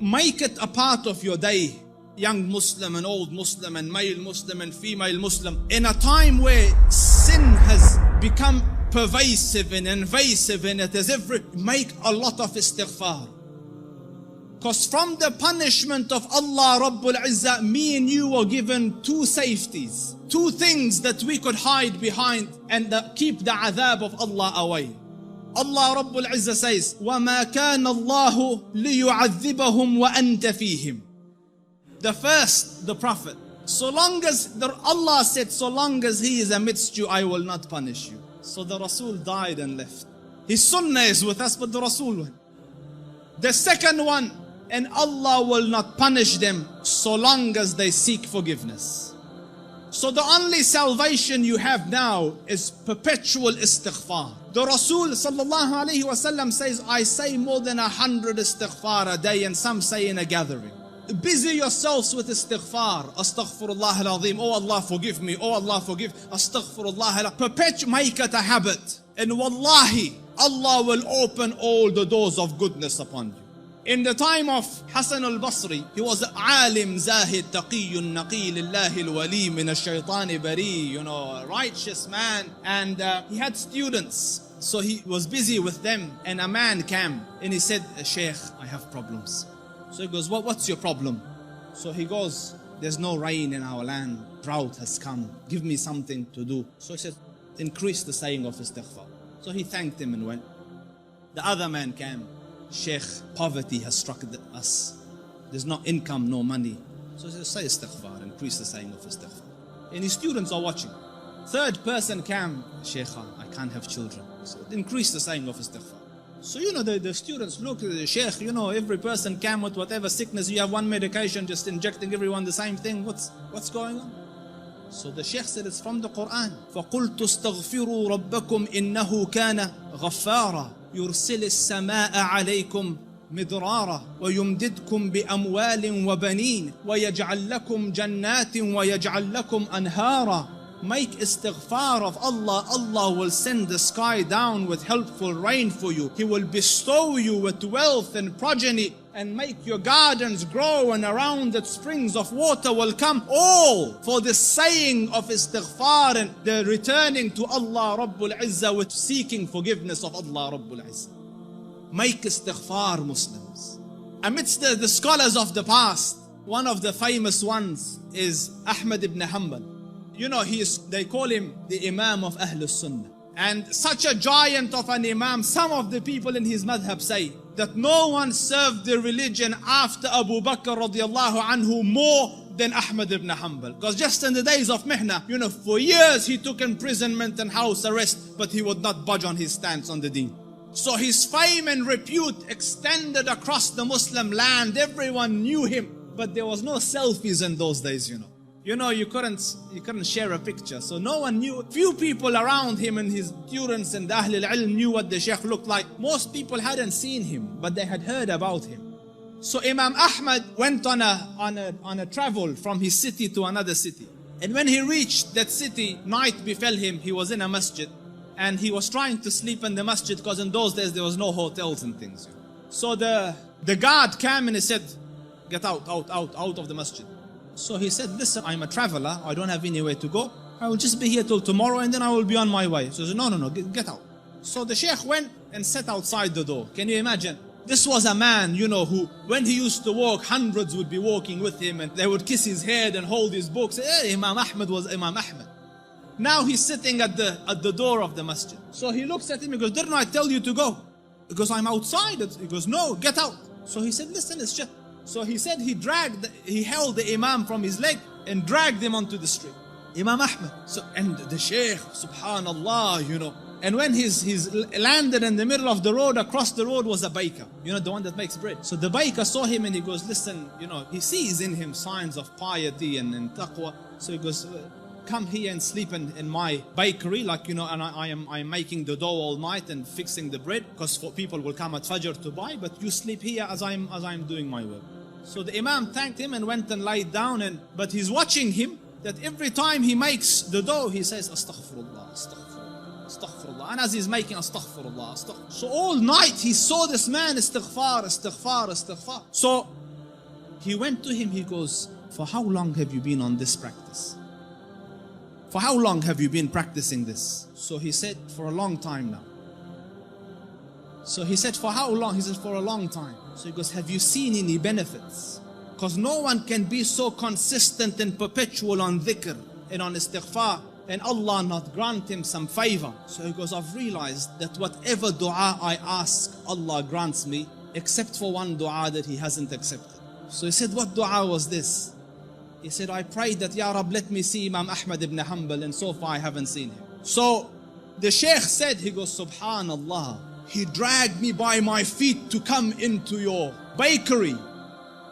make it a part of your day, young Muslim and old Muslim and male Muslim and female Muslim, in a time where sin has become pervasive and invasive in it, make a lot of istighfar. Because from the punishment of Allah Rabbul Izzah, me and you were given two safeties, two things that we could hide behind and keep the adhab of Allah away. Allah Rabbul Izzah says, وَمَا كَانَ اللَّهُ لِيُعَذِّبَهُمْ وَأَنْتَ فِيهِمْ. The first, the Prophet, so long as Allah said, so long as he is amidst you, I will not punish you. So the Rasul died and left. His sunnah is with us, but the Rasul went. The second one, and Allah will not punish them so long as they seek forgiveness. So the only salvation you have now is perpetual istighfar. The Rasul sallallahu alayhi wasallam says, I say more than 100 istighfar a day, and some say in a gathering. Busy yourselves with istighfar. Astaghfirullah al-Azim. Oh Allah forgive me. Oh Allah forgive. Astaghfirullah. Make it a habit. And wallahi, Allah will open all the doors of goodness upon you. In the time of Hasan al-Basri, he was alim, zahid, taqiyyun, naqi, lillahi al-wali, min al-shaytani bari, a righteous man. And he had students. So he was busy with them. And a man came and he said, Shaykh, I have problems. So he goes, what's your problem? So he goes, there's no rain in our land. Drought has come. Give me something to do. So he said, increase the saying of istighfar. So he thanked him and went. The other man came. Sheikh, poverty has struck us. There's no income, no money. So he said, say istighfar, increase the saying of istighfar. And his students are watching. Third person came. Sheikh, I can't have children. So increase the saying of istighfar. So the students look at the Sheikh, every person came with whatever sickness. You have one medication, just injecting everyone the same thing. What's going on? So the Sheikh said, it's from the Quran. فَقُلْتُ اسْتَغْفِرُوا رَبَّكُمْ إِنَّهُ كَانَ غَفَّارًا يُرْسِلِ السَّمَاءَ عَلَيْكُمْ مِدْرَارًا وَيُمْدِدْكُمْ بِأَمْوَالٍ وَبَنِينَ وَيَجْعَلْ لَكُمْ جَنَّاتٍ وَيَجْعَلْ لَكُمْ أَنْهَارًا. Make istighfar of Allah. Allah will send the sky down with helpful rain for you. He will bestow you with wealth and progeny and make your gardens grow, and around it springs of water will come. All for the saying of istighfar and the returning to Allah Rabbul Izzah with seeking forgiveness of Allah Rabbul Izzah. Make istighfar, Muslims. Amidst the scholars of the past, one of the famous ones is Ahmad ibn Hanbal. They call him the Imam of Ahlul Sunnah. And such a giant of an Imam, some of the people in his madhab say that no one served the religion after Abu Bakr radiallahu anhu more than Ahmad ibn Hanbal. Because just in the days of Mihna, for years he took imprisonment and house arrest, but he would not budge on his stance on the deen. So his fame and repute extended across the Muslim land. Everyone knew him, but there was no selfies in those days, You couldn't share a picture. So no one knew. Few people around him and his students and the Ahl al-Ilm knew what the Shaykh looked like. Most people hadn't seen him, but they had heard about him. So Imam Ahmad went on a travel from his city to another city. And when he reached that city, night befell him. He was in a masjid. And he was trying to sleep in the masjid because in those days there was no hotels and things. So the guard came and he said, get out of the masjid. So he said, listen, I'm a traveler. I don't have anywhere to go. I will just be here till tomorrow and then I will be on my way. So he said, no, get out. So the Shaykh went and sat outside the door. Can you imagine? This was a man, who, when he used to walk, hundreds would be walking with him and they would kiss his head and hold his books. Imam Ahmad was Imam Ahmad. Now he's sitting at the door of the masjid. So he looks at him, he goes, didn't I tell you to go? He goes, I'm outside. He goes, no, get out. So he said, listen, it's just... So he said he held the Imam from his leg and dragged him onto the street. Imam Ahmad. So, and the Shaykh, subhanallah, And when he's landed in the middle of the road, across the road was a baker, the one that makes bread. So the baker saw him and he goes, listen, he sees in him signs of piety and taqwa. So he goes, come here and sleep in my bakery, and I'm making the dough all night and fixing the bread, because people will come at Fajr to buy, but you sleep here as I'm doing my work. So the Imam thanked him and went and laid down, but he's watching him, that every time he makes the dough, he says, Astaghfirullah, Astaghfirullah, Astaghfirullah. And as he's making Astaghfirullah, Astaghfirullah. So all night he saw this man, Istighfar, Istighfar, Istighfar. So He went to him, he goes, for how long have you been on this practice? For how long have you been practicing this? So he said, for a long time now. So he said, for how long? He said, for a long time. So he goes, have you seen any benefits? Because no one can be so consistent and perpetual on dhikr and on istighfar and Allah not grant him some favor. So he goes, I've realized that whatever dua I ask, Allah grants me, except for one dua that he hasn't accepted. So he said, what dua was this? He said, I prayed that, Ya Rab, let me see Imam Ahmad ibn Hanbal, and so far I haven't seen him. So the Shaykh said, he goes, Subhanallah, he dragged me by my feet to come into your bakery,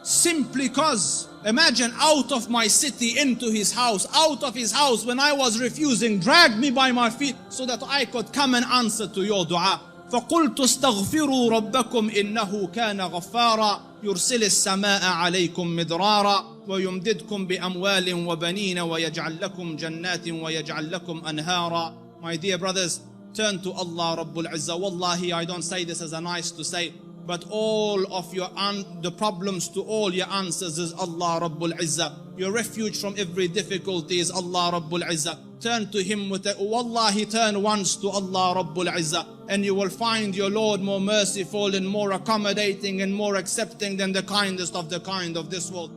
simply because, imagine, out of my city into his house, out of his house when I was refusing, dragged me by my feet so that I could come and answer to your dua. فقلت استغفروا ربكم إنه كان غفارا يرسل السماء عليكم مدرارا ويمددكم بأموال وبنين ويجعل لكم جنات ويجعل لكم أنهارا. My dear brothers, turn to Allah Rabbul Izzah. Wallahi, I don't say this as a nice to say, but all of the problems to all your answers is Allah Rabbul Izzah. Your refuge from every difficulty is Allah Rabbul Izzah. Turn to Him Wallahi, turn once to Allah Rabbul Izzah, and you will find your Lord more merciful and more accommodating and more accepting than the kindest of the kind of this world.